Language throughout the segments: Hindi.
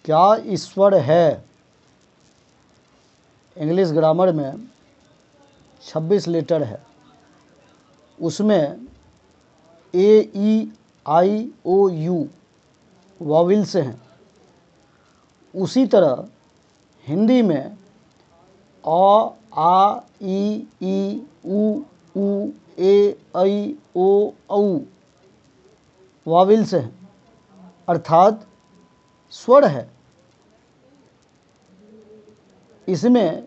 क्या ईश्वर है? इंग्लिश ग्रामर में 26 लेटर है, उसमें AEIOU वॉविल्स हैं। उसी तरह हिंदी में अ आ इ उ ऊ ए ऐ ओ औ वॉविल्स हैं, अर्थात स्वर है। इसमें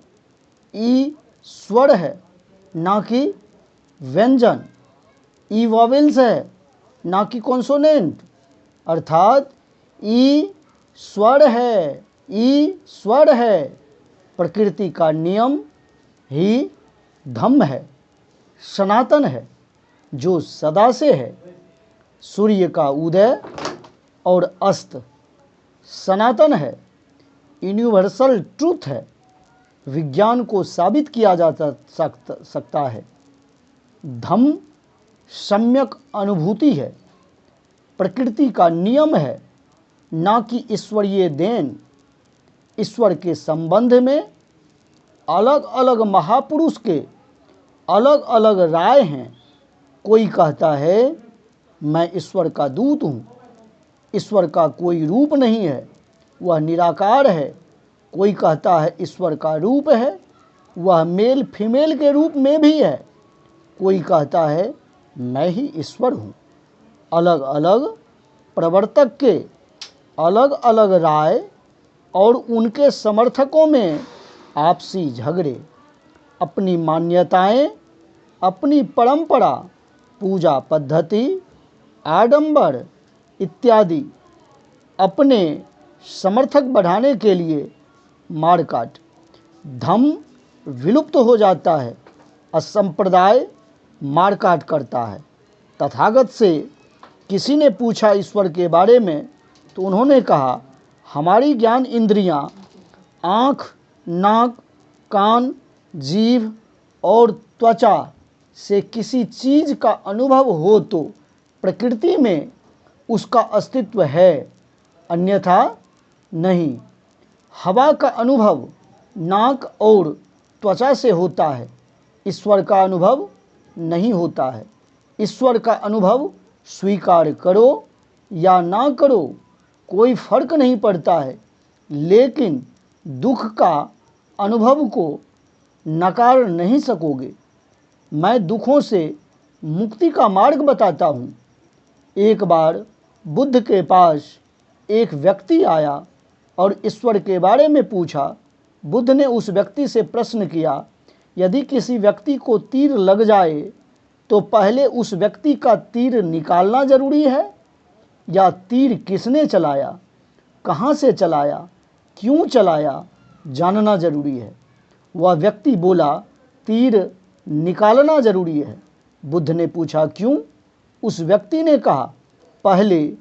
ई स्वर है, ना कि व्यंजन। ई वॉवेल्स है, ना कि कॉन्सोनेंट, अर्थात ई स्वर है। ई स्वर है। प्रकृति का नियम ही धम्म है, सनातन है, जो सदा से है। सूर्य का उदय और अस्त सनातन है, यूनिवर्सल ट्रूथ है, विज्ञान को साबित किया जा सकता है। धम्म सम्यक अनुभूति है, प्रकृति का नियम है, ना कि ईश्वरीय देन। ईश्वर के संबंध में अलग अलग महापुरुष के अलग अलग राय हैं। कोई कहता है मैं ईश्वर का दूत हूँ, ईश्वर का कोई रूप नहीं है, वह निराकार है। कोई कहता है ईश्वर का रूप है, वह मेल फीमेल के रूप में भी है। कोई कहता है मैं ही ईश्वर हूँ। अलग अलग प्रवर्तक के अलग अलग राय और उनके समर्थकों में आपसी झगड़े, अपनी मान्यताएं, अपनी परंपरा, पूजा पद्धति, आडंबर इत्यादि अपने समर्थक बढ़ाने के लिए मारकाट। धम्म विलुप्त हो जाता है, असंप्रदाय मारकाट करता है। तथागत से किसी ने पूछा ईश्वर के बारे में, तो उन्होंने कहा हमारी ज्ञान इंद्रियां, आँख, नाक, कान, जीभ और त्वचा से किसी चीज़ का अनुभव हो तो प्रकृति में उसका अस्तित्व है, अन्यथा नहीं। हवा का अनुभव नाक और त्वचा से होता है, ईश्वर का अनुभव नहीं होता है। ईश्वर का अनुभव स्वीकार करो या ना करो, कोई फर्क नहीं पड़ता है, लेकिन दुख का अनुभव को नकार नहीं सकोगे। मैं दुखों से मुक्ति का मार्ग बताता हूँ। एक बार बुद्ध के पास एक व्यक्ति आया और ईश्वर के बारे में पूछा। बुद्ध ने उस व्यक्ति से प्रश्न किया, यदि किसी व्यक्ति को तीर लग जाए तो पहले उस व्यक्ति का तीर निकालना जरूरी है, या तीर किसने चलाया, कहाँ से चलाया, क्यों चलाया, जानना जरूरी है? वह व्यक्ति बोला, तीर निकालना जरूरी है। बुद्ध ने पूछा क्यों? उस व्यक्ति ने कहा, पहले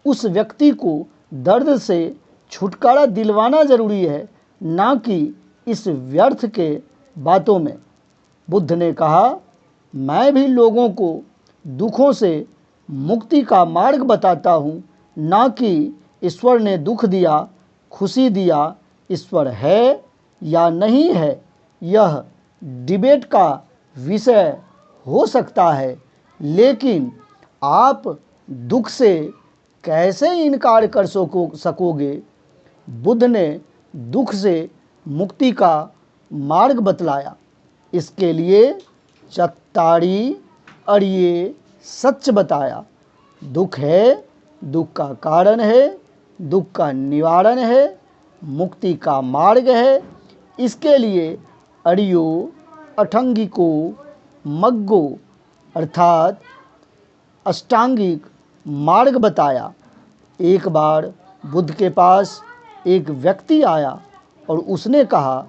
उस व्यक्ति को दर्द से छुटकारा दिलवाना जरूरी है, ना कि इस व्यर्थ के बातों में। बुद्ध ने कहा, मैं भी लोगों को दुखों से मुक्ति का मार्ग बताता हूँ, ना कि ईश्वर ने दुख दिया, खुशी दिया। ईश्वर है या नहीं है, यह डिबेट का विषय हो सकता है, लेकिन आप दुख से कैसे इनकार कर सकोगे? बुद्ध ने दुख से मुक्ति का मार्ग बतलाया। इसके लिए चत्तारी अड़िए सच बताया। दुख है, दुख का कारण है, दुख का निवारण है, मुक्ति का मार्ग है। इसके लिए अड़ियो, अठंगिको, मग्गो अर्थात अष्टांगिक मार्ग बताया। एक बार बुद्ध के पास एक व्यक्ति आया और उसने कहा,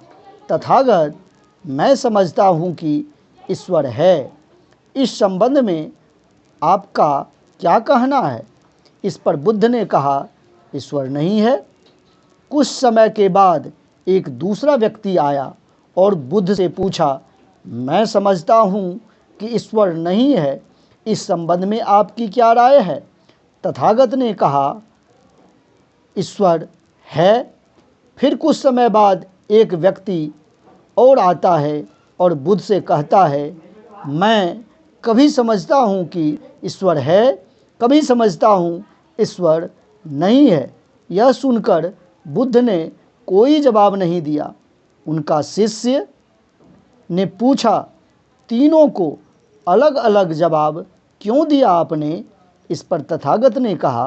तथागत, मैं समझता हूँ कि ईश्वर है, इस संबंध में आपका क्या कहना है? इस पर बुद्ध ने कहा, ईश्वर नहीं है। कुछ समय के बाद एक दूसरा व्यक्ति आया और बुद्ध से पूछा, मैं समझता हूँ कि ईश्वर नहीं है, इस संबंध में आपकी क्या राय है? तथागत ने कहा, ईश्वर है। फिर कुछ समय बाद एक व्यक्ति और आता है और बुद्ध से कहता है, मैं कभी समझता हूँ कि ईश्वर है, कभी समझता हूँ ईश्वर नहीं है। यह सुनकर बुद्ध ने कोई जवाब नहीं दिया। उनका शिष्य ने पूछा, तीनों को अलग अलग जवाब क्यों दिया आपने? इस पर तथागत ने कहा,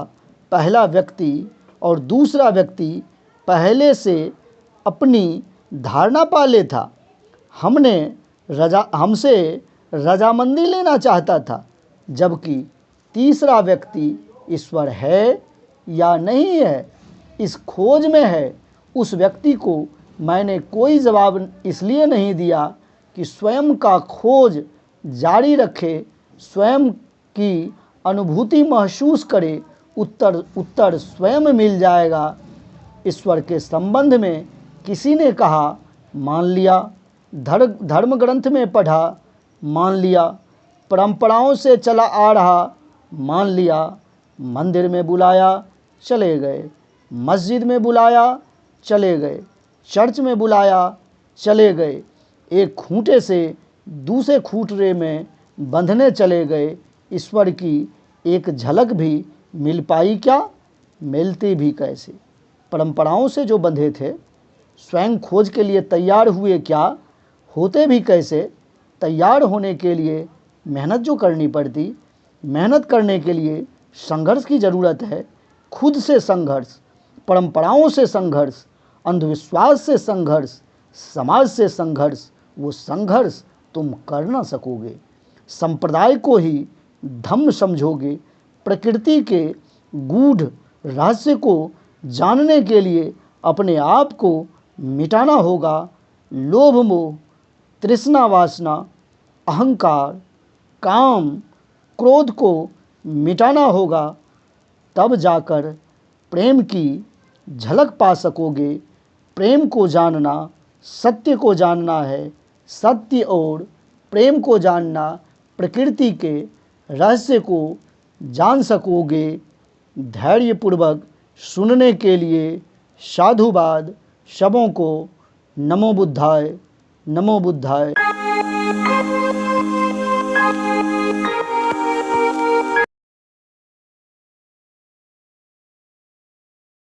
पहला व्यक्ति और दूसरा व्यक्ति पहले से अपनी धारणा पा ले था। हमसे रजामंदी लेना चाहता था, जबकि तीसरा व्यक्ति ईश्वर है या नहीं है इस खोज में है। उस व्यक्ति को मैंने कोई जवाब इसलिए नहीं दिया कि स्वयं का खोज जारी रखे, स्वयं की अनुभूति महसूस करे। उत्तर स्वयं मिल जाएगा। ईश्वर के संबंध में किसी ने कहा, मान लिया। धर्म ग्रंथ में पढ़ा, मान लिया। परंपराओं से चला आ रहा, मान लिया। मंदिर में बुलाया, चले गए। मस्जिद में बुलाया, चले गए। चर्च में बुलाया, चले गए। एक खूंटे से दूसरे खूंटे में बंधने चले गए। ईश्वर की एक झलक भी मिल पाई क्या? मिलती भी कैसे? परंपराओं से जो बंधे थे, स्वयं खोज के लिए तैयार हुए क्या? होते भी कैसे? तैयार होने के लिए मेहनत जो करनी पड़ती, मेहनत करने के लिए संघर्ष की ज़रूरत है। खुद से संघर्ष, परंपराओं से संघर्ष, अंधविश्वास से संघर्ष, समाज से संघर्ष, वो संघर्ष तुम कर ना सकोगे। संप्रदाय को ही धम्म समझोगे। प्रकृति के गूढ़ रहस्य को जानने के लिए अपने आप को मिटाना होगा। लोभ, मोह, तृष्णा, वासना, अहंकार, काम, क्रोध को मिटाना होगा। तब जाकर प्रेम की झलक पा सकोगे। प्रेम को जानना, सत्य को जानना है। सत्य और प्रेम को जानना, प्रकृति के रहस्य को जान सकोगे। धैर्यपूर्वक सुनने के लिए साधुवाद। सबों को नमो बुद्धाय, नमो बुद्धाय।